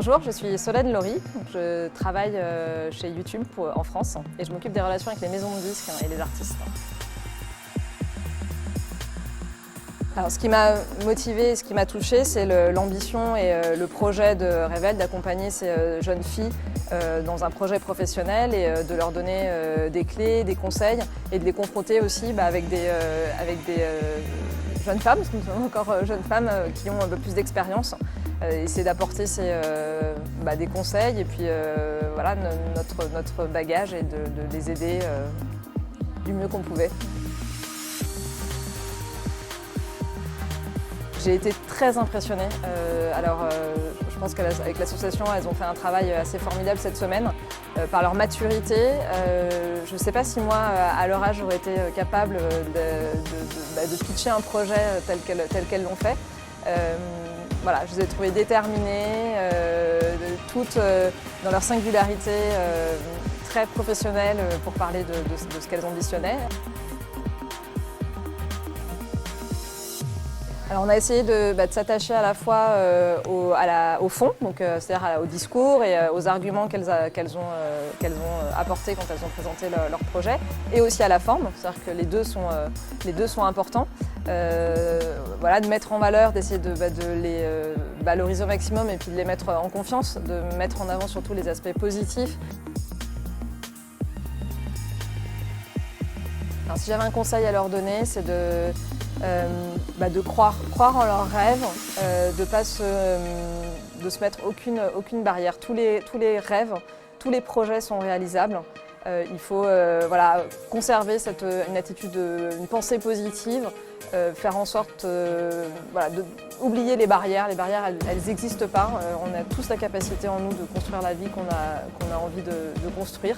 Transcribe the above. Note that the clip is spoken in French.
Bonjour, je suis Solène Laurie, je travaille chez YouTube en France et je m'occupe des relations avec les maisons de disques et les artistes. Alors, ce qui m'a motivée et ce qui m'a touchée, c'est l'ambition et le projet de Revel d'accompagner ces jeunes filles dans un projet professionnel et de leur donner des clés, des conseils et de les confronter aussi avec des jeunes femmes, parce que nous sommes encore jeunes femmes qui ont un peu plus d'expérience. Essayer d'apporter des conseils et puis voilà, notre bagage et de les aider du mieux qu'on pouvait. J'ai été très impressionnée. Je pense qu'avec l'association, elles ont fait un travail assez formidable cette semaine. Par leur maturité, je ne sais pas si moi, à leur âge, j'aurais été capable de pitcher un projet tel qu'elles l'ont fait. Voilà, je les ai trouvées déterminées, toutes dans leur singularité, très professionnelles pour parler de ce qu'elles ambitionnaient. Alors on a essayé de s'attacher à la fois au fond, c'est-à-dire au discours et aux arguments qu'elles ont apportés quand elles ont présenté leur projet, et aussi à la forme, c'est-à-dire que les deux sont importants. Voilà, de mettre en valeur, d'essayer de les valoriser au maximum et puis de les mettre en confiance, de mettre en avant surtout les aspects positifs. Alors, si j'avais un conseil à leur donner, c'est de croire en leurs rêves, de ne pas se mettre aucune barrière. Tous les rêves, tous les projets sont réalisables. Il faut conserver une attitude, une pensée positive, faire en sorte d'oublier les barrières. Les barrières, elles n'existent pas. On a tous la capacité en nous de construire la vie qu'on a envie de construire.